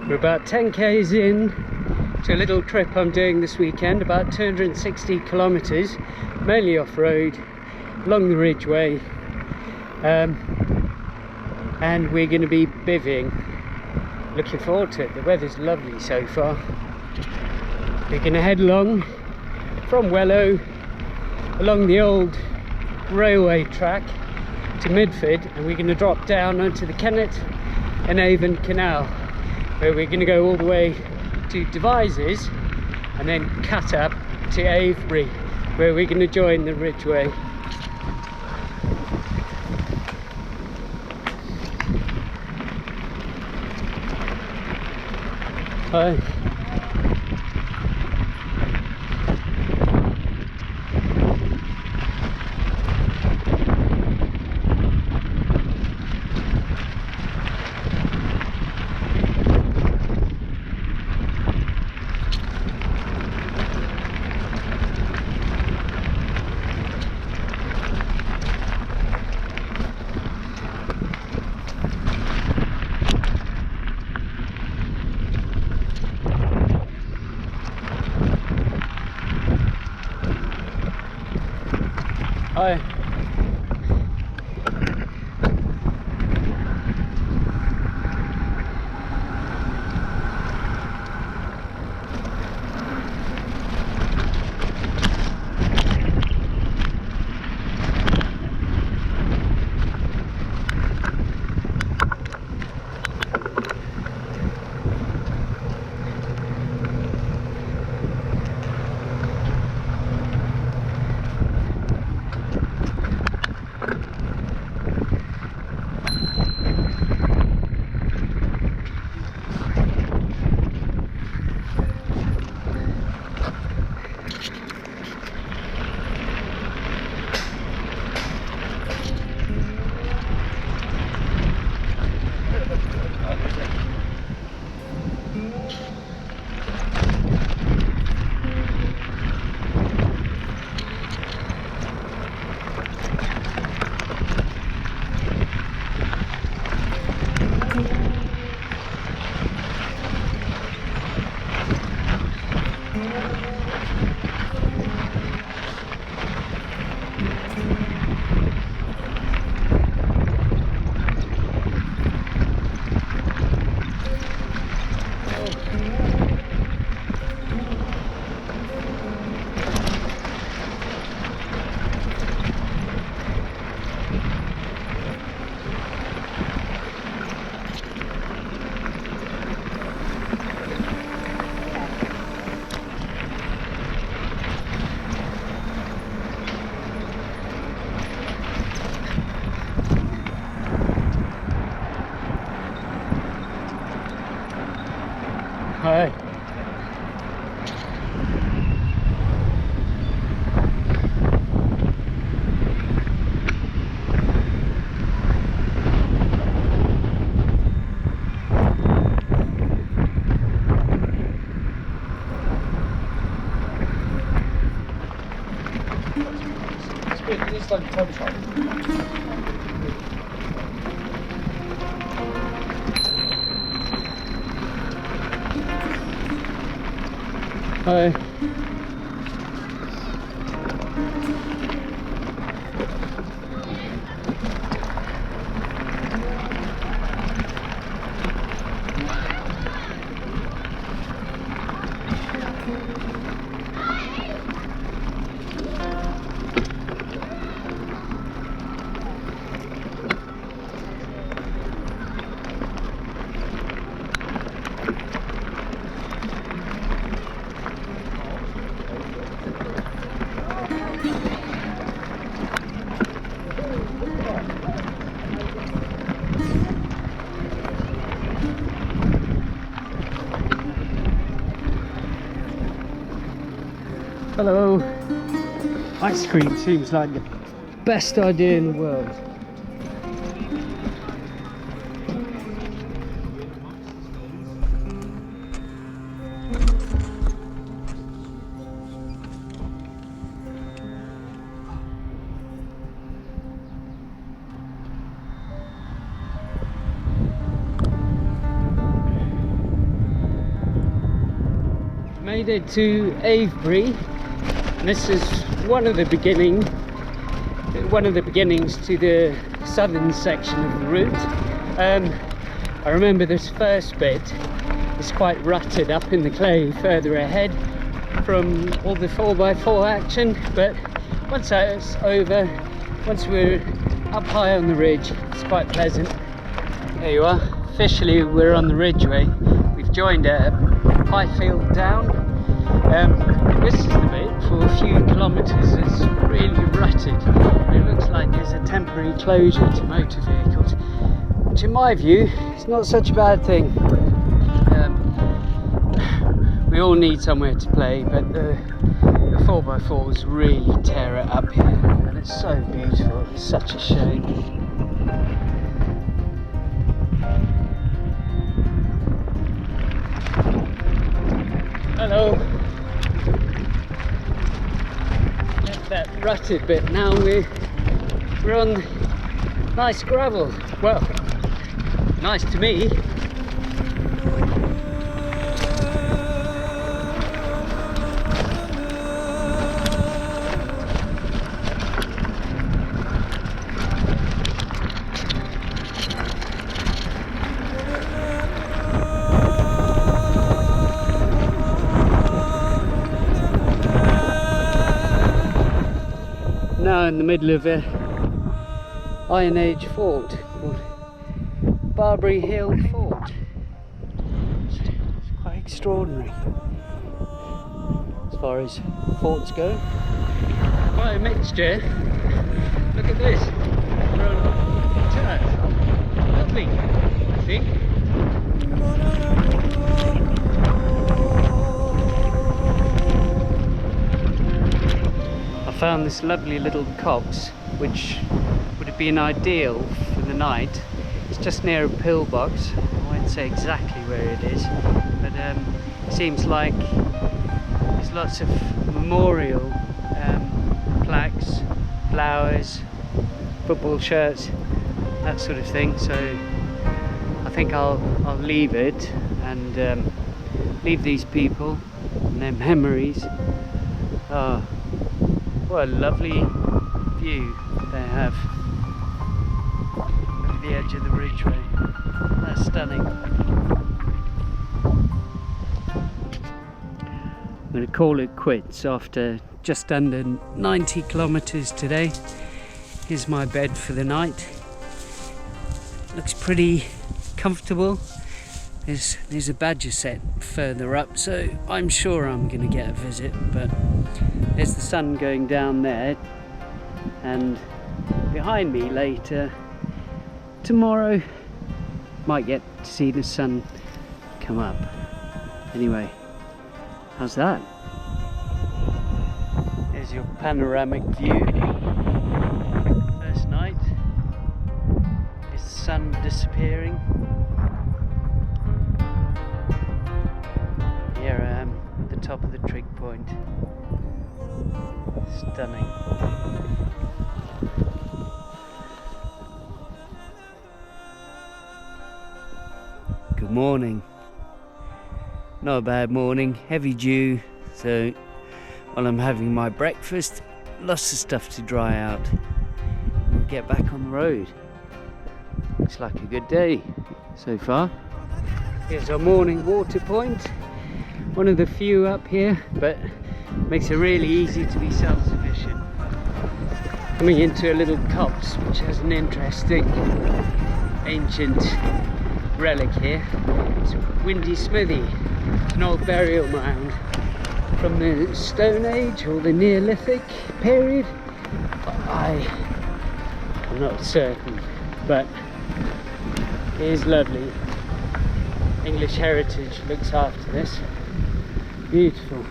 We're about 10 k's in to a little trip I'm doing this weekend, about 260 kilometres, mainly off-road, along the Ridgeway, and we're going to be bivvying. Looking forward to it. The weather's lovely so far. We're going to head along from Wellow, along the old railway track to Midford, and we're going to drop down onto the Kennet and Avon Canal, where we're going to go all the way to Devizes and then cut up to Avebury, where we're going to join the Ridgeway. Hi. Hi. Hi. It's like a toy shop. Hi. Hello. Ice cream seems like the best idea in the world. made it to Avebury. And this is one of the beginnings to the southern section of the route. I remember this first bit is quite rutted up in the clay further ahead from all the 4x4 action, but once that's over, once we're up high on the ridge, it's quite pleasant. There you are. Officially we're on the Ridgeway. We've joined a high field down. This is the bit for a few kilometres that's really rutted. It looks like there's a temporary closure to motor vehicles, which in my view is not such a bad thing. We all need somewhere to play, but the 4x4s really tear it up here, and it's so beautiful. It's such a shame. Hello. Left that rutted bit. Now we're on nice gravel. Well, nice to me. Now in the middle of a Iron Age fort called Barbury Hill Fort. It's quite extraordinary as far as forts go. Quite a mixture. Look at this. We're on turf. Lovely, I think. I found this lovely little copse which would have been ideal for the night. It's just near a pillbox. I won't say exactly where it is, but it seems like there's lots of memorial plaques, flowers, football shirts, that sort of thing. So I think I'll leave it and leave these people and their memories. Oh, what a lovely view they have at the edge of the Ridgeway. That's stunning. I'm going to call it quits after just under 90 kilometres today. Here's my bed for the night. Looks pretty comfortable. There's a badger set further up, so I'm sure I'm going to get a visit, but there's the sun going down there, and behind me later tomorrow might get to see the sun come up. Anyway, how's that? There's your panoramic view. First night. Is the sun disappearing? Here I am at the top of the trig point. Stunning. Good morning. Not a bad morning, heavy dew, so while I'm having my breakfast, lots of stuff to dry out. We'll get back on the road. Looks like a good day so far. Here's our morning water point. One of the few up here, but makes it really easy to be self-sufficient. Coming into a little copse which has an interesting ancient relic here. It's a windy smithy. It's an old burial mound from the Stone Age or the Neolithic period. I'm not certain, but it is lovely. English Heritage looks after this. Beautiful.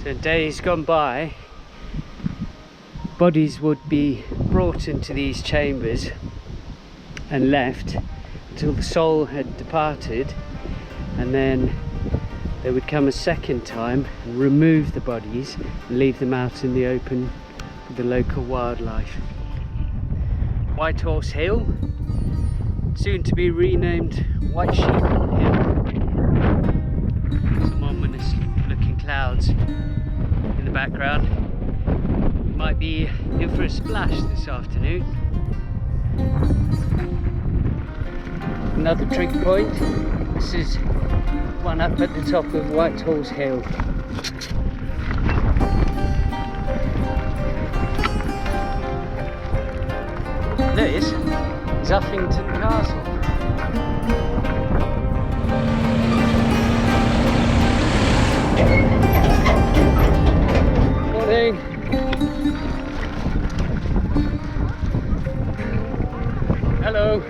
So in days gone by, bodies would be brought into these chambers and left until the soul had departed, and then they would come a second time and remove the bodies and leave them out in the open with the local wildlife. White Horse Hill, soon to be renamed White Sheep Hill. Some ominous looking clouds in the background. Might be in for a splash this afternoon. Another trig point. This is one up at the top of White Horse Hill. This is Uffington Castle. Morning. Hello.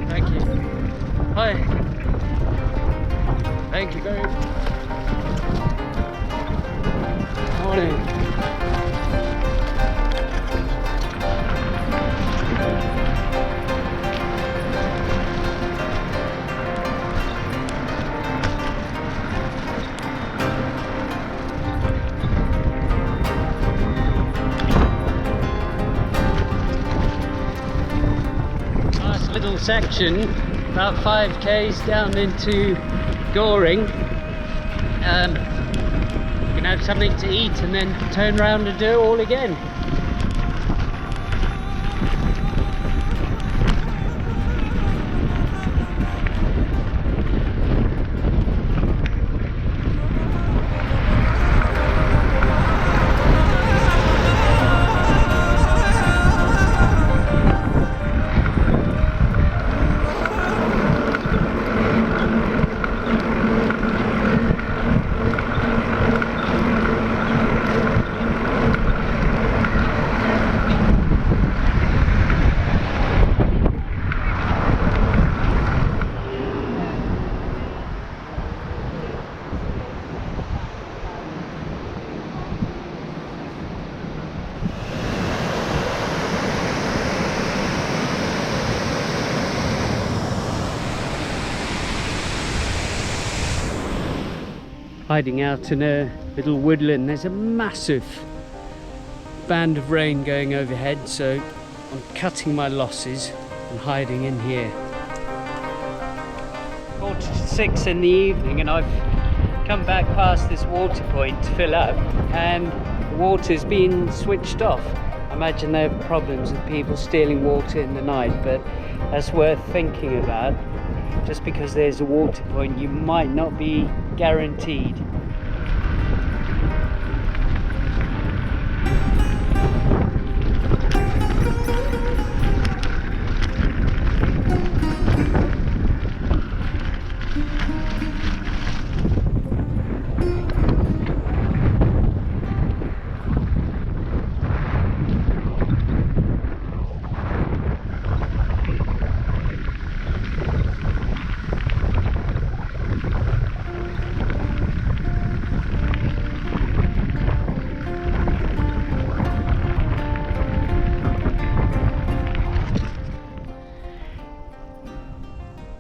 Thank you. Hi. Thank you very much. Morning. Nice little section, about 5 k's down into Goring. We can have something to eat and then turn around and do it all again. Hiding out in a little woodland. There's a massive band of rain going overhead, so I'm cutting my losses and hiding in here. 4:06 in the evening, and I've come back past this water point to fill up, and the water's been switched off. I imagine there are problems with people stealing water in the night, but that's worth thinking about. Just because there's a water point, you might not be guaranteed.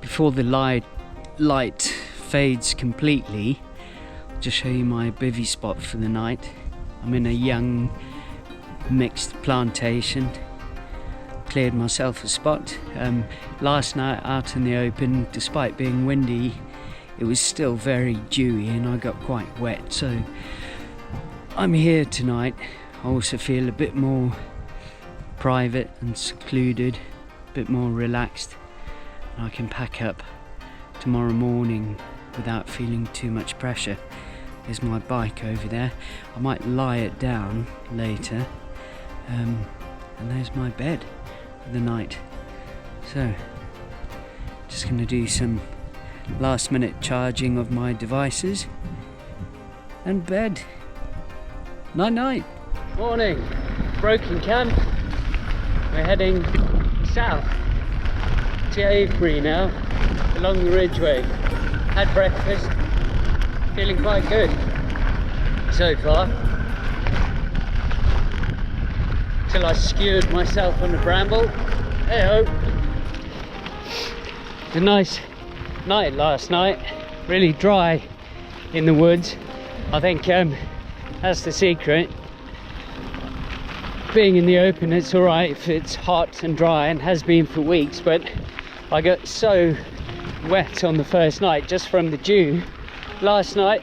Before the light fades completely, I'll just show you my bivvy spot for the night. I'm in a young mixed plantation. Cleared myself a spot. Last night out in the open, despite being windy, it was still very dewy and I got quite wet, so I'm here tonight. I also feel a bit more private and secluded, a bit more relaxed. I can pack up tomorrow morning without feeling too much pressure. There's my bike over there. I might lie it down later. And there's my bed for the night. So, just going to do some last minute charging of my devices and bed. Night night. Morning. Broken camp. We're heading south to Avebury now, along the Ridgeway. Had breakfast, feeling quite good. so far. Till I skewered myself on the bramble. Hey-ho. It's a nice night last night. Really dry in the woods. I think that's the secret. Being in the open, it's alright if it's hot and dry, and has been for weeks, but I got so wet on the first night just from the dew last night.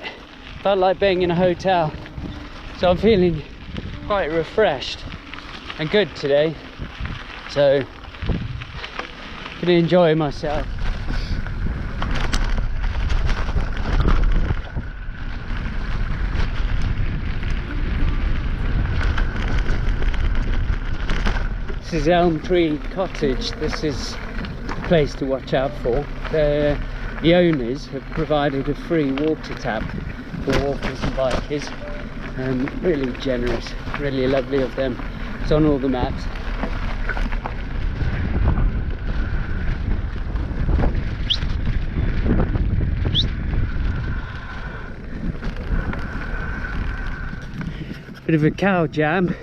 Felt like being in a hotel, so I'm feeling quite refreshed and good today, so gonna enjoy myself. This is Elm Tree Cottage. This is a place to watch out for. The owners have provided a free water tap for walkers and bikers. Really generous, really lovely of them. It's on all the maps. Bit of a cow jam.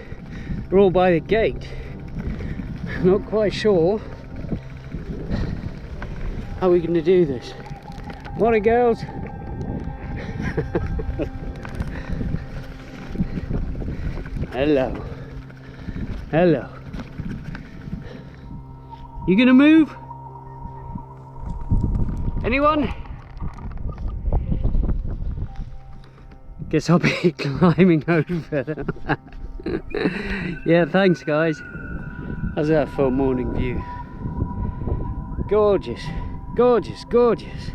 We're all by the gate. Not quite sure how we're going to do this. Morning, girls. Hello. Hello. You gonna move? Anyone? Guess I'll be climbing over. Yeah, thanks guys. How's that for a morning view? Gorgeous, gorgeous, gorgeous.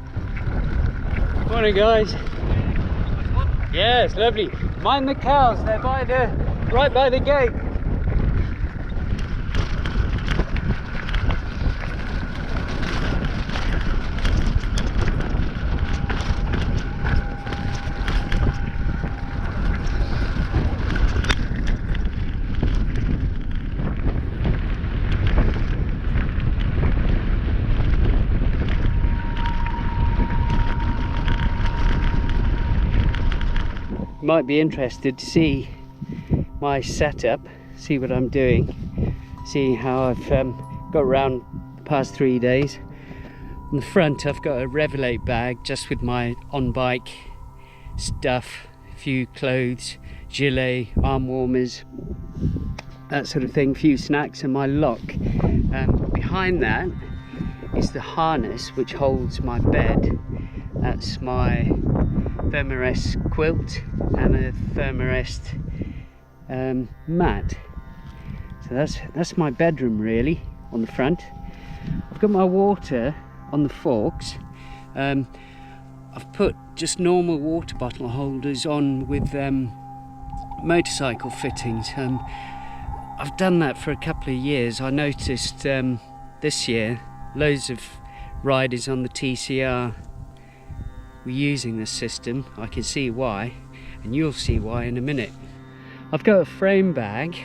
Morning guys. Yeah, it's lovely. Mind the cows, they're right by the gate. Might be interested to see my setup, see what I'm doing, see how I've got around the past 3 days. On the front I've got a Revelate bag just with my on-bike stuff, a few clothes, gilet, arm warmers, that sort of thing, a few snacks, and my lock. Behind that is the harness which holds my bed. That's my Thermarest quilt and a Thermarest mat. So that's my bedroom really on the front. I've got my water on the forks. I've put just normal water bottle holders on with motorcycle fittings. I've done that for a couple of years. I noticed this year loads of riders on the TCR were using this system. I can see why, and you'll see why in a minute. I've got a frame bag,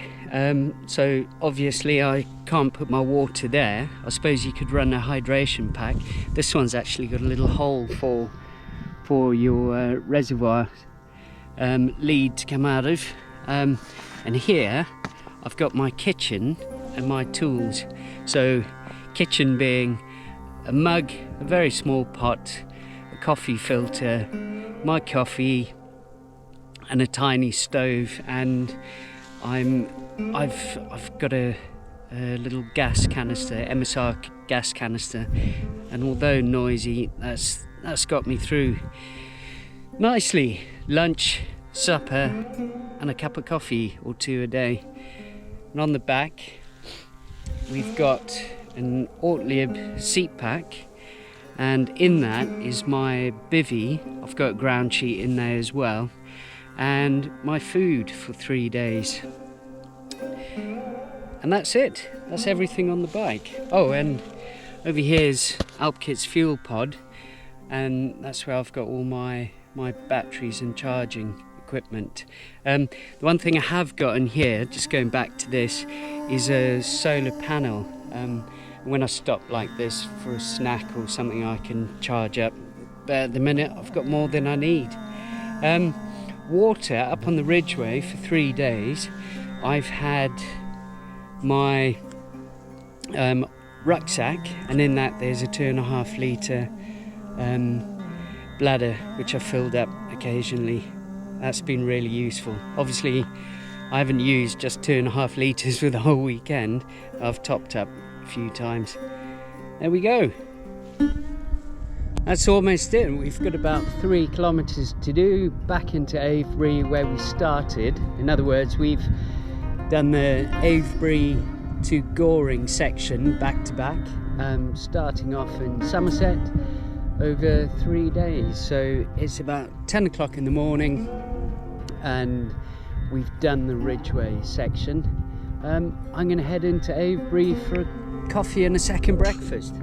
so obviously I can't put my water there. I suppose you could run a hydration pack. This one's actually got a little hole for your reservoir lead to come out of, and here I've got my kitchen and my tools. So kitchen being a mug, a very small pot, a coffee filter, my coffee, and a tiny stove, and I've got a little gas canister, MSR gas canister, and although noisy, that's got me through nicely. Lunch, supper, and a cup of coffee or two a day. And on the back we've got an Ortlib seat pack, and in that is my bivvy. I've got a ground sheet in there as well, and my food for 3 days. And that's it. That's everything on the bike. Oh, and over here's Alpkit's fuel pod, and that's where I've got all my batteries and charging equipment. The one thing I have got in here, just going back to this, is a solar panel. When I stop like this for a snack or something, I can charge up, but at the minute I've got more than I need. water up on the Ridgeway for 3 days. I've had my rucksack, and in that there's a 2.5 litre bladder which I've filled up occasionally. That's been really useful. Obviously I haven't used just 2.5 litres for the whole weekend. I've topped up a few times. There we go. That's almost it. We've got about 3 kilometres to do back into Avebury where we started. In other words, we've done the Avebury to Goring section back to back, starting off in Somerset over 3 days. So it's about 10 o'clock in the morning and we've done the Ridgeway section. I'm going to head into Avebury for a coffee and a second breakfast.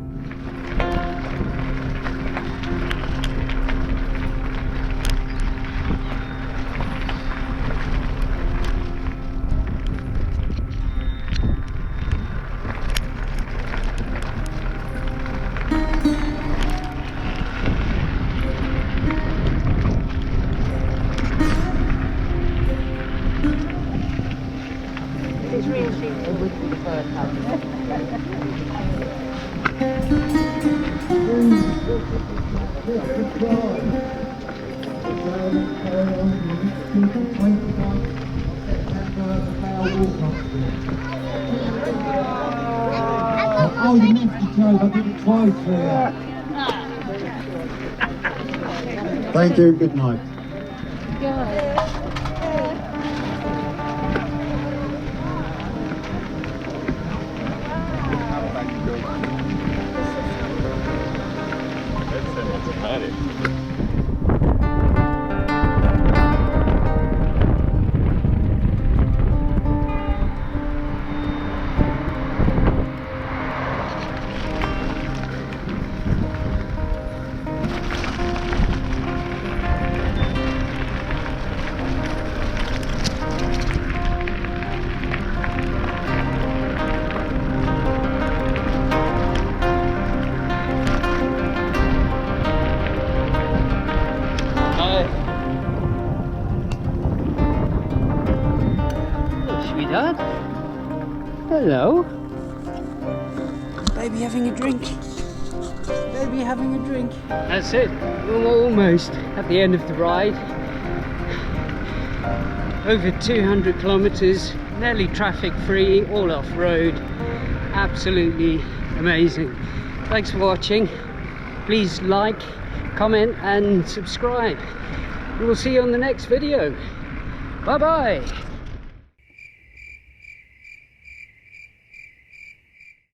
Oh, you missed the joke, I did it twice for you. Thank you, good night. Sweetheart. Hello. Baby having a drink. Baby having a drink. That's it. We're almost at the end of the ride. Over 200 kilometres, nearly traffic free, all off road. Absolutely amazing. Thanks for watching. Please like, comment and subscribe. We'll see you on the next video. Bye bye.